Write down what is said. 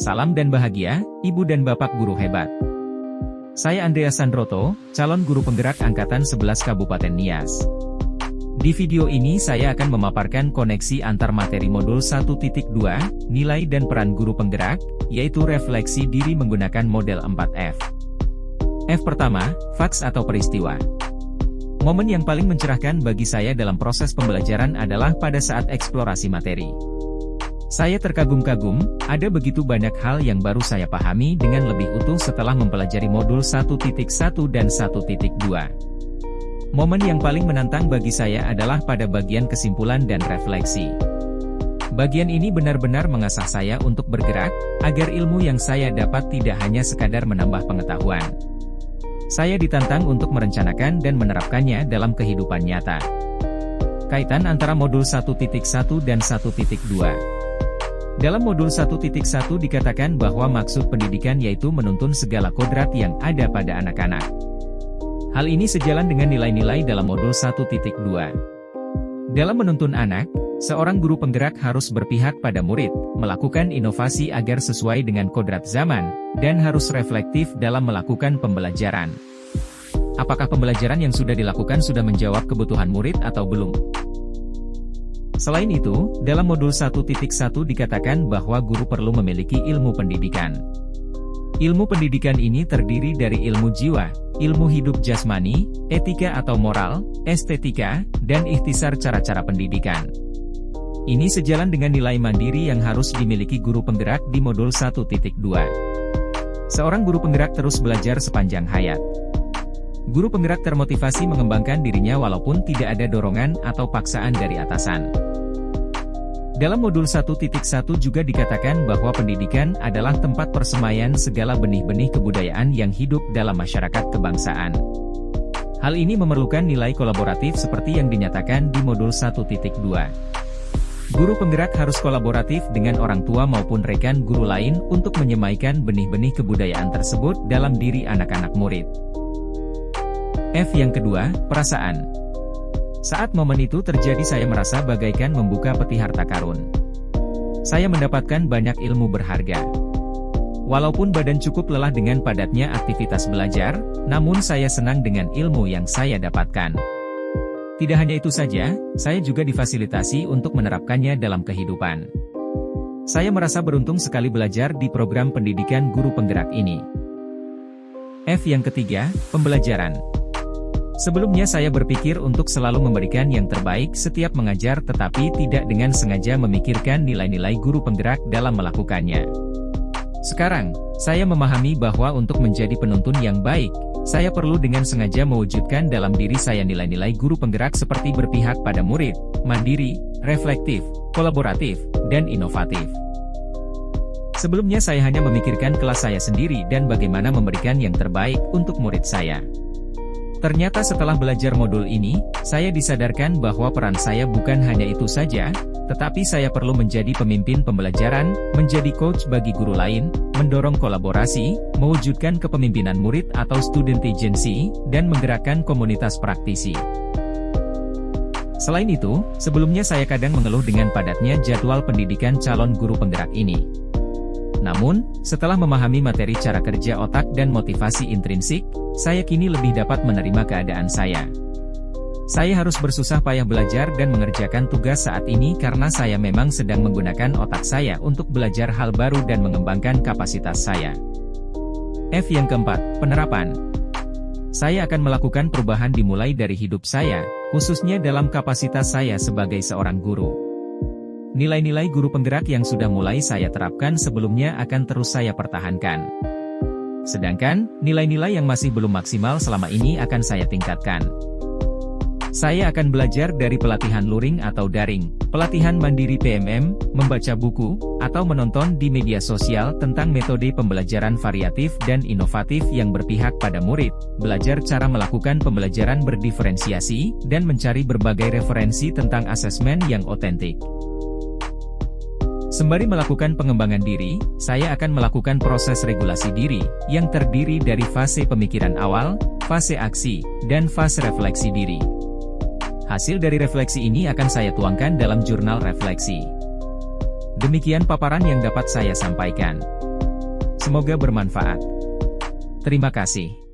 Salam dan bahagia, Ibu dan Bapak guru hebat. Saya Andreas Sandroto, calon guru penggerak Angkatan 11 Kabupaten Nias. Di video ini saya akan memaparkan koneksi antar materi modul 1.2, nilai dan peran guru penggerak, yaitu refleksi diri menggunakan model 4F. F pertama, faks atau peristiwa. Momen yang paling mencerahkan bagi saya dalam proses pembelajaran adalah pada saat eksplorasi materi. Saya terkagum-kagum, ada begitu banyak hal yang baru saya pahami dengan lebih utuh setelah mempelajari modul 1.1 dan 1.2. Momen yang paling menantang bagi saya adalah pada bagian kesimpulan dan refleksi. Bagian ini benar-benar mengasah saya untuk bergerak, agar ilmu yang saya dapat tidak hanya sekadar menambah pengetahuan. Saya ditantang untuk merencanakan dan menerapkannya dalam kehidupan nyata. Kaitan antara modul 1.1 dan 1.2. Dalam modul 1.1 dikatakan bahwa maksud pendidikan yaitu menuntun segala kodrat yang ada pada anak-anak. Hal ini sejalan dengan nilai-nilai dalam modul 1.2. Dalam menuntun anak, seorang guru penggerak harus berpihak pada murid, melakukan inovasi agar sesuai dengan kodrat zaman, dan harus reflektif dalam melakukan pembelajaran. Apakah pembelajaran yang sudah dilakukan sudah menjawab kebutuhan murid atau belum? Selain itu, dalam modul 1.1 dikatakan bahwa guru perlu memiliki ilmu pendidikan. Ilmu pendidikan ini terdiri dari ilmu jiwa, ilmu hidup jasmani, etika atau moral, estetika, dan ikhtisar cara-cara pendidikan. Ini sejalan dengan nilai mandiri yang harus dimiliki guru penggerak di modul 1.2. Seorang guru penggerak terus belajar sepanjang hayat. Guru penggerak termotivasi mengembangkan dirinya walaupun tidak ada dorongan atau paksaan dari atasan. Dalam modul 1.1 juga dikatakan bahwa pendidikan adalah tempat persemaian segala benih-benih kebudayaan yang hidup dalam masyarakat kebangsaan. Hal ini memerlukan nilai kolaboratif seperti yang dinyatakan di modul 1.2. Guru penggerak harus kolaboratif dengan orang tua maupun rekan guru lain untuk menyemaikan benih-benih kebudayaan tersebut dalam diri anak-anak murid. F yang kedua, perasaan. Saat momen itu terjadi saya merasa bagaikan membuka peti harta karun. Saya mendapatkan banyak ilmu berharga. Walaupun badan cukup lelah dengan padatnya aktivitas belajar, namun saya senang dengan ilmu yang saya dapatkan. Tidak hanya itu saja, saya juga difasilitasi untuk menerapkannya dalam kehidupan. Saya merasa beruntung sekali belajar di program pendidikan guru penggerak ini. F yang ketiga, pembelajaran. Sebelumnya saya berpikir untuk selalu memberikan yang terbaik setiap mengajar tetapi tidak dengan sengaja memikirkan nilai-nilai guru penggerak dalam melakukannya. Sekarang, saya memahami bahwa untuk menjadi penuntun yang baik, saya perlu dengan sengaja mewujudkan dalam diri saya nilai-nilai guru penggerak seperti berpihak pada murid, mandiri, reflektif, kolaboratif, dan inovatif. Sebelumnya saya hanya memikirkan kelas saya sendiri dan bagaimana memberikan yang terbaik untuk murid saya. Ternyata setelah belajar modul ini, saya disadarkan bahwa peran saya bukan hanya itu saja, tetapi saya perlu menjadi pemimpin pembelajaran, menjadi coach bagi guru lain, mendorong kolaborasi, mewujudkan kepemimpinan murid atau student agency, dan menggerakkan komunitas praktisi. Selain itu, sebelumnya saya kadang mengeluh dengan padatnya jadwal pendidikan calon guru penggerak ini. Namun, setelah memahami materi cara kerja otak dan motivasi intrinsik, saya kini lebih dapat menerima keadaan saya. Saya harus bersusah payah belajar dan mengerjakan tugas saat ini karena saya memang sedang menggunakan otak saya untuk belajar hal baru dan mengembangkan kapasitas saya. F yang keempat, penerapan. Saya akan melakukan perubahan dimulai dari hidup saya, khususnya dalam kapasitas saya sebagai seorang guru. Nilai-nilai guru penggerak yang sudah mulai saya terapkan sebelumnya akan terus saya pertahankan. Sedangkan, nilai-nilai yang masih belum maksimal selama ini akan saya tingkatkan. Saya akan belajar dari pelatihan luring atau daring, pelatihan mandiri PMM, membaca buku, atau menonton di media sosial tentang metode pembelajaran variatif dan inovatif yang berpihak pada murid, belajar cara melakukan pembelajaran berdiferensiasi, dan mencari berbagai referensi tentang asesmen yang otentik. Sembari melakukan pengembangan diri, saya akan melakukan proses regulasi diri, yang terdiri dari fase pemikiran awal, fase aksi, dan fase refleksi diri. Hasil dari refleksi ini akan saya tuangkan dalam jurnal refleksi. Demikian paparan yang dapat saya sampaikan. Semoga bermanfaat. Terima kasih.